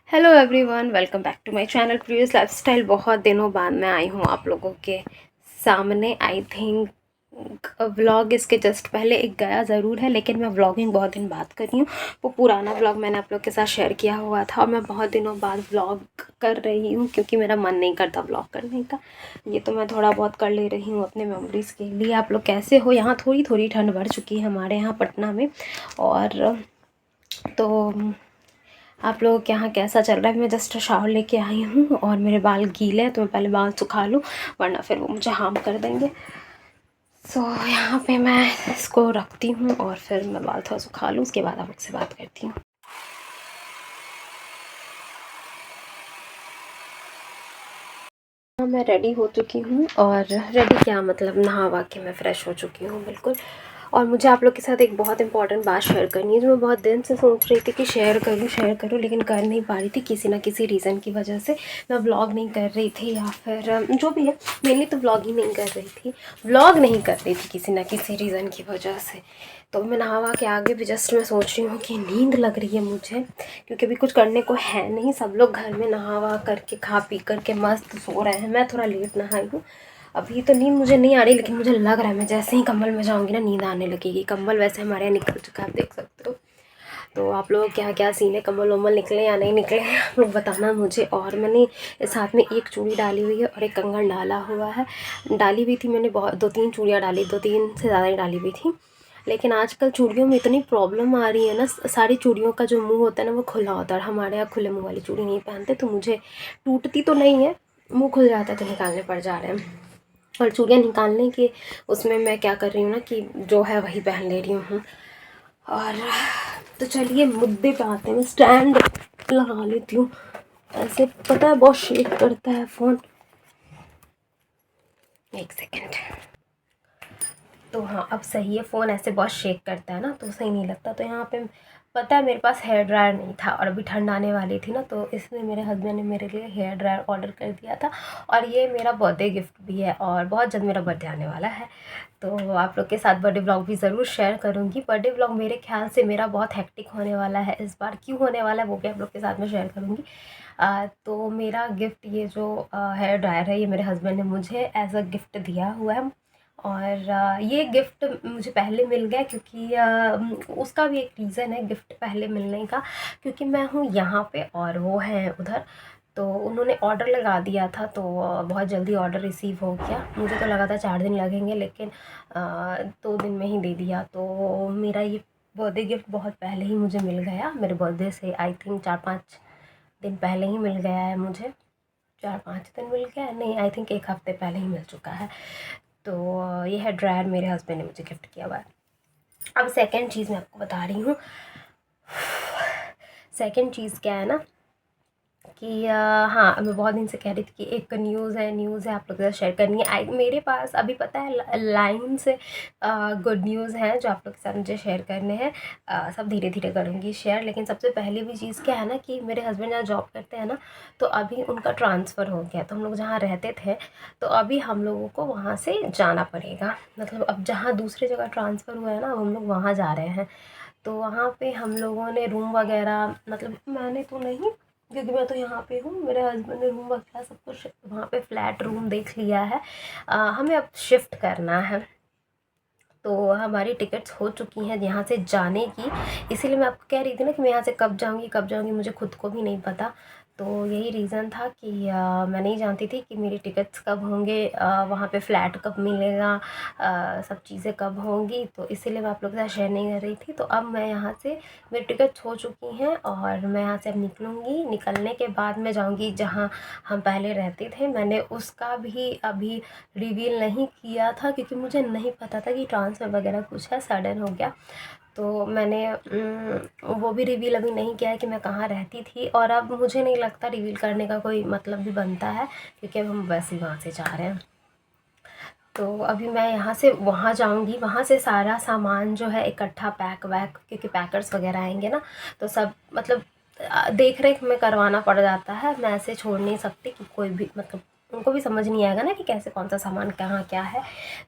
Hello everyone, welcome back to my channel Previous Lifestyle. बहुत दिनों बाद मैं आई हूँ आप लोगों के सामने। आई थिंक व्लॉग इसके जस्ट पहले एक गया ज़रूर है, लेकिन मैं व्लॉगिंग बहुत दिन बाद कर रही हूँ। वो पुराना व्लॉग मैंने आप लोग के साथ शेयर किया हुआ था और मैं बहुत दिनों बाद व्लॉग कर रही हूँ क्योंकि मेरा मन नहीं करता व्लॉग करने का। ये तो मैं थोड़ा बहुत कर ले रही हूँ अपने मेमोरीज़ के लिए। आप लोग कैसे हो? यहाँ थोड़ी थोड़ी ठंड बढ़ चुकी है हमारे यहाँ पटना में। और तो आप लोगों के यहाँ कैसा चल रहा है? मैं जस्ट शावर लेके आई हूँ और मेरे बाल गीले हैं तो मैं पहले बाल सुखा लूँ, वरना फिर वो मुझे हार्म कर देंगे। सो यहाँ पे मैं इसको रखती हूँ और फिर मैं बाल थोड़ा सुखा लूँ, उसके बाद आप लोग से बात करती हूँ। मैं रेडी हो चुकी हूँ, और रेडी क्या मतलब, नहा वा के मैं फ़्रेश हो चुकी हूँ बिल्कुल। और मुझे आप लोग के साथ एक बहुत इंपॉर्टेंट बात शेयर करनी है जो मैं बहुत दिन से सोच रही थी कि शेयर करूँ, लेकिन कर नहीं पा रही थी किसी ना किसी रीज़न की वजह से। मैं व्लॉग नहीं कर रही थी, या फिर जो भी है, मेनली तो व्लॉग ही नहीं कर रही थी, व्लॉग नहीं कर रही थी किसी ना किसी रीज़न की वजह से। तो मैं नहावा के आगे भी जस्ट मैं सोच रही हूँ कि नींद लग रही है मुझे, क्योंकि अभी कुछ करने को है नहीं। सब लोग घर में नहावा करके खा पी करके मस्त सो रहे हैं। मैं थोड़ा लेट नहाई हूँ, अभी तो नींद मुझे नहीं आ रही, लेकिन मुझे लग रहा है मैं जैसे ही कंबल में जाऊँगी ना नींद आने लगेगी। कंबल वैसे हमारे यहाँ निकल चुका है, आप देख सकते हो। तो आप लोग क्या क्या सीने कंबल वम्बल निकले या नहीं निकले हैं आप लोग बताना मुझे। और मैंने इस हाथ में एक चूड़ी डाली हुई है और एक कंगन डाला हुआ है। डाली हुई थी मैंने बहुत, 2-3 चूड़ियाँ डाली, 2-3 से ज़्यादा ही डाली हुई थी। लेकिन आजकल चूड़ियों में इतनी प्रॉब्लम आ रही है ना, सारी चूड़ियों का जो मुंह होता है ना वो खुला होता है। हमारे यहाँ खुले मुंह वाली चूड़ी नहीं पहनते, तो मुझे टूटती तो नहीं है, मुंह खुल जाता है तो निकालने पड़ जा रहे हैं। और चूड़ियाँ निकालने के उसमें मैं क्या कर रही हूँ ना कि जो है वही पहन ले रही हूँ। और तो चलिए मुद्दे पे आते हैं। मैं स्टैंड लगा लेती हूँ, ऐसे पता है बहुत शेक करता है फ़ोन। एक सेकेंड। तो हाँ, अब सही है। फ़ोन ऐसे बहुत शेक करता है ना तो सही नहीं लगता। तो यहाँ पे पता है मेरे पास हेयर ड्रायर नहीं था, और अभी ठंड आने वाली थी ना, तो इसलिए मेरे हस्बैंड ने मेरे लिए हेयर ड्रायर ऑर्डर कर दिया था। और ये मेरा बर्थडे गिफ्ट भी है, और बहुत जल्द मेरा बर्थडे आने वाला है, तो आप लोग के साथ बर्थडे व्लॉग भी ज़रूर शेयर करूँगी। बर्थडे व्लॉग मेरे ख्याल से मेरा बहुत हेक्टिक होने वाला है इस बार। क्यों होने वाला है वो भी आप लोग के साथ में शेयर करूँगी। तो मेरा गिफ्ट, ये जो हेयर ड्रायर है, ये मेरे हस्बैंड ने मुझे एज अ गिफ्ट दिया हुआ है। और ये गिफ्ट मुझे पहले मिल गया क्योंकि उसका भी एक रीज़न है गिफ्ट पहले मिलने का, क्योंकि मैं हूँ यहाँ पे और वो हैं उधर। तो उन्होंने ऑर्डर लगा दिया था, तो बहुत जल्दी ऑर्डर रिसीव हो गया। मुझे तो लगा था 4 दिन लगेंगे, लेकिन 2 दिन में ही दे दिया। तो मेरा ये बर्थडे गिफ्ट बहुत पहले ही मुझे मिल गया, मेरे बर्थडे से आई थिंक 4-5 दिन पहले ही मिल गया है मुझे। 4-5 दिन मिल गया नहीं, आई थिंक 1 हफ़्ते पहले ही मिल चुका है। तो ये हेयर ड्रायर मेरे हस्बैंड ने मुझे गिफ्ट किया हुआ है। अब सेकंड चीज़ मैं आपको बता रही हूँ। सेकंड चीज़ क्या है ना कि हाँ, मैं बहुत दिन से कह रही थी कि एक न्यूज़ है आप लोग के साथ शेयर करनी है। मेरे पास अभी पता है लाइन से गुड न्यूज़ हैं जो आप लोग के साथ मुझे शेयर करने हैं। सब धीरे धीरे करूँगी शेयर, लेकिन सबसे पहले भी चीज़ क्या है ना कि मेरे हस्बैंड जहाँ जॉब करते हैं ना, तो अभी उनका ट्रांसफ़र हो गया। तो हम लोग जहाँ रहते थे, तो अभी हम लोगों को वहाँ से जाना पड़ेगा। मतलब अब जहाँ दूसरी जगह ट्रांसफ़र हुआ है ना, हम लोग वहाँ जा रहे हैं। तो वहाँ पे हम लोगों ने रूम वगैरह, मतलब मैंने तो नहीं, क्योंकि मैं तो यहाँ पे हूँ, मेरे हस्बैंड ने रूम वगैरह सब कुछ वहाँ पे फ्लैट रूम देख लिया है। हमें अब शिफ्ट करना है, तो हमारी टिकट्स हो चुकी हैं यहाँ से जाने की। इसीलिए मैं आपको कह रही थी ना कि मैं यहाँ से कब जाऊँगी मुझे खुद को भी नहीं पता। तो यही रीज़न था कि मैं नहीं जानती थी कि मेरी टिकट्स कब होंगे, वहाँ पे फ़्लैट कब मिलेगा, सब चीज़ें कब होंगी। तो इसीलिए मैं आप लोगों के साथ शेयर नहीं कर रही थी। तो अब मैं यहाँ से, मेरी टिकट्स हो चुकी हैं और मैं यहाँ से अब निकलूँगी। निकलने के बाद मैं जाऊँगी जहाँ हम पहले रहते थे। मैंने उसका भी अभी रिवील नहीं किया था, क्योंकि मुझे नहीं पता था कि ट्रांसफ़र वगैरह कुछ है, सडन हो गया। तो मैंने वो भी रिवील अभी नहीं किया है कि मैं कहाँ रहती थी। और अब मुझे नहीं लगता रिवील करने का कोई मतलब भी बनता है, क्योंकि अब हम वैसे ही वहाँ से जा रहे हैं। तो अभी मैं यहाँ से वहाँ जाऊँगी, वहाँ से सारा सामान जो है इकट्ठा पैक वैक, क्योंकि पैकर्स वगैरह आएंगे ना, तो सब मतलब देख रेख में करवाना पड़ जाता है। मैं ऐसे छोड़ नहीं सकती कि कोई भी, मतलब उनको भी समझ नहीं आएगा ना कि कैसे कौन सा सामान कहाँ क्या है।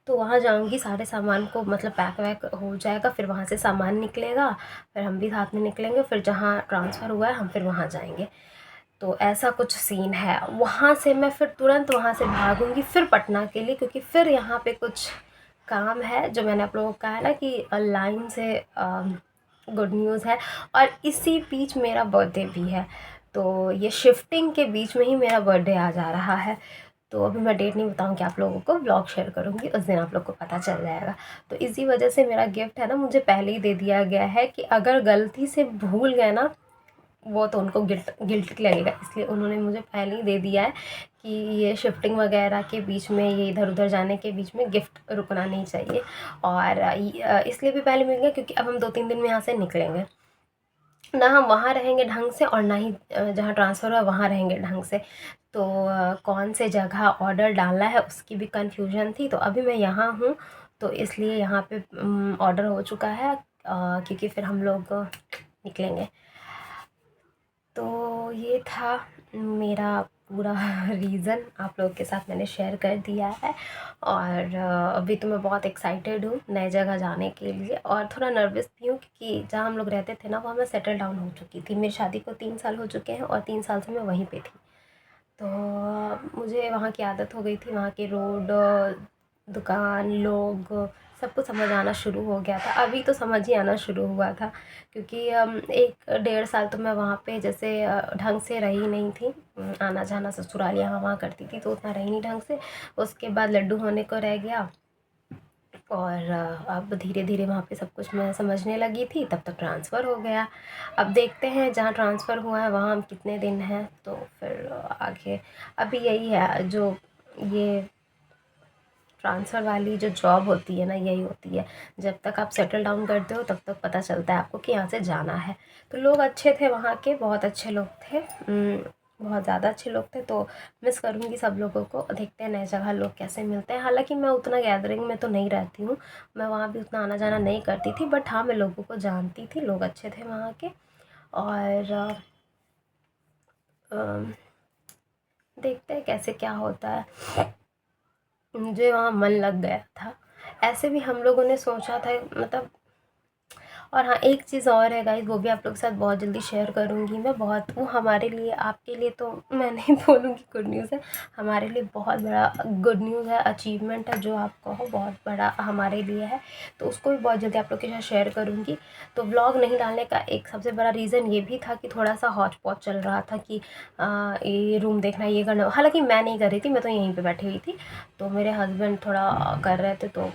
तो वहाँ जाऊँगी, सारे सामान को मतलब पैक वैक हो जाएगा, फिर वहाँ से सामान निकलेगा, फिर हम भी साथ में निकलेंगे, फिर जहाँ ट्रांसफ़र हुआ है हम फिर वहाँ जाएंगे। तो ऐसा कुछ सीन है। वहाँ से मैं फिर तुरंत वहाँ से भागूँगी फिर पटना के लिए, क्योंकि फिर यहाँ पे कुछ काम है जो मैंने आप लोगों को कहा ना कि लाइन से गुड न्यूज़ है। और इसी बीच मेरा बर्थडे भी है, तो ये शिफ्टिंग के बीच में ही मेरा बर्थडे आ जा रहा है। तो अभी मैं डेट नहीं बताऊँगी आप लोगों को, ब्लॉग शेयर करूँगी, उस दिन आप लोग को पता चल जाएगा। तो इसी वजह से मेरा गिफ्ट है ना मुझे पहले ही दे दिया गया है कि अगर गलती से भूल गए ना, वो तो उनको गिल्ट लगेगा, इसलिए उन्होंने मुझे पहले ही दे दिया है कि ये शिफ्टिंग वगैरह के बीच में, ये इधर उधर जाने के बीच में गिफ्ट रुकना नहीं चाहिए। और इसलिए भी पहले मिल गया क्योंकि अब हम 2-3 दिन में यहाँ से निकलेंगे, ना हम वहाँ रहेंगे ढंग से और ना ही जहाँ ट्रांसफ़र हुआ वहाँ रहेंगे ढंग से। तो कौन से जगह ऑर्डर डालना है उसकी भी कन्फ्यूजन थी। तो अभी मैं यहाँ हूँ, तो इसलिए यहाँ पे ऑर्डर हो चुका है, क्योंकि फिर हम लोग निकलेंगे। तो ये था मेरा पूरा रीज़न, आप लोगों के साथ मैंने शेयर कर दिया है। और अभी तो मैं बहुत एक्साइटेड हूँ नए जगह जाने के लिए, और थोड़ा नर्वस भी हूँ क्योंकि जहाँ हम लोग रहते थे ना वहाँ मैं सेटल डाउन हो चुकी थी। मेरी शादी को 3 साल हो चुके हैं और 3 साल से मैं वहीं पे थी। तो मुझे वहाँ की आदत हो गई थी, वहाँ के रोड, दुकान, लोग, सब कुछ समझ आना शुरू हो गया था। अभी तो समझ ही आना शुरू हुआ था क्योंकि 1-1.5 साल तो मैं वहाँ पे जैसे ढंग से रही नहीं थी। आना जाना ससुराल यहाँ वहाँ करती थी तो उतना रही नहीं ढंग से। उसके बाद लड्डू होने को रह गया, और अब धीरे धीरे वहाँ पे सब कुछ मैं समझने लगी थी। तब तक ट्रांसफ़र हो गया। अब देखते हैं जहाँ ट्रांसफ़र हुआ है वहाँ हम कितने दिन हैं, तो फिर आगे अभी यही है जो ये ट्रांसफ़र वाली जो जॉब होती है ना, यही होती है, जब तक आप सेटल डाउन करते हो तब तक पता चलता है आपको कि यहाँ से जाना है। तो लोग अच्छे थे वहाँ के, बहुत अच्छे लोग थे, बहुत ज़्यादा अच्छे लोग थे। तो मिस करूँगी सब लोगों को। देखते हैं नए जगह लोग कैसे मिलते हैं। हालांकि मैं उतना गैदरिंग में तो नहीं रहती हूँ, मैं वहाँ भी उतना आना जाना नहीं करती थी, बट हाँ मैं लोगों को जानती थी, लोग अच्छे थे वहाँ के। और देखते हैं कैसे क्या होता है। मुझे वहाँ मन लग गया था। ऐसे भी हम लोगों ने सोचा था, मतलब। और हाँ, एक चीज़ और है गाइस, वो भी आप लोग के साथ बहुत जल्दी शेयर करूँगी मैं। बहुत वो हमारे लिए, आपके लिए तो मैं नहीं बोलूँगी गुड न्यूज़ है, हमारे लिए बहुत बड़ा गुड न्यूज़ है, अचीवमेंट है जो आप कहो, बहुत बड़ा हमारे लिए है। तो उसको भी बहुत जल्दी आप लोग के साथ शेयर करूँगी। तो व्लॉग नहीं डालने का एक सबसे बड़ा रीज़न ये भी था कि थोड़ा सा हौच पौच चल रहा था कि ये रूम देखना, ये करना। हालांकि मैं नहीं कर रही थी, मैं तो यहीं पर बैठी हुई थी। तो मेरे हस्बैंड थोड़ा कर रहे थे, तो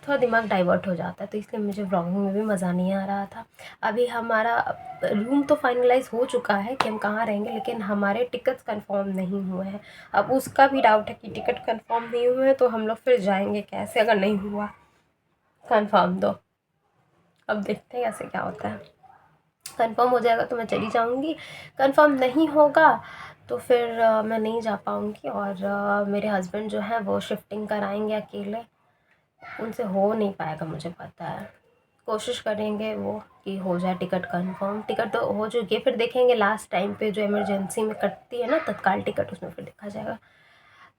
थोड़ा दिमाग डाइवर्ट हो जाता है, तो इसलिए मुझे व्लॉगिंग में भी मज़ा नहीं आ रहा था। अभी हमारा रूम तो फाइनलाइज़ हो चुका है कि हम कहाँ रहेंगे, लेकिन हमारे टिकट्स कंफर्म नहीं हुए हैं। अब उसका भी डाउट है कि टिकट कंफर्म नहीं हुए हैं तो हम लोग फिर जाएंगे कैसे अगर नहीं हुआ कंफर्म तो। अब देखते हैं कैसे क्या होता है। कंफर्म हो जाएगा तो मैं चली जाऊँगी, कंफर्म नहीं होगा तो फिर मैं नहीं जा पाऊँगी। और मेरे हस्बैंड जो हैं वो शिफ्टिंग कराएंगे अकेले, उनसे हो नहीं पाएगा मुझे पता है। कोशिश करेंगे वो कि हो जाए टिकट कंफर्म। टिकट तो हो चुकी है, फिर देखेंगे लास्ट टाइम पे जो इमरजेंसी में कटती है ना तत्काल टिकट, उसमें फिर देखा जाएगा।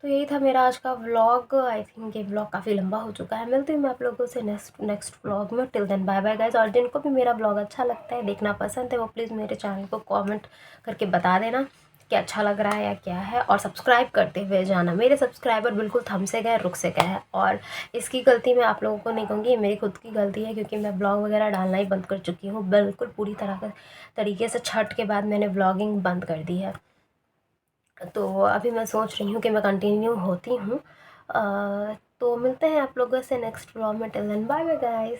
तो यही था मेरा आज का व्लॉग। आई थिंक ये व्लॉग काफ़ी लंबा हो चुका है। मिलती हूँ मैं आप लोगों से नेक्स्ट व्लॉग में। Till then bye bye guys. और जिनको भी मेरा व्लॉग अच्छा लगता है, देखना पसंद है, वो प्लीज़ मेरे चैनल को कमेंट करके बता देना कि अच्छा लग रहा है या क्या है। और सब्सक्राइब करते हुए जाना, मेरे सब्सक्राइबर बिल्कुल थम से गए, रुक से गए हैं। और इसकी गलती मैं आप लोगों को नहीं कहूँगी, ये मेरी खुद की गलती है, क्योंकि मैं ब्लॉग वगैरह डालना ही बंद कर चुकी हूँ बिल्कुल पूरी तरीके से। छठ के बाद मैंने ब्लॉगिंग बंद कर दी है। तो अभी मैं सोच रही हूँ कि मैं कंटिन्यू होती हूँ। तो मिलते हैं आप लोगों से नेक्स्ट व्लॉग में। Till then bye bye guys.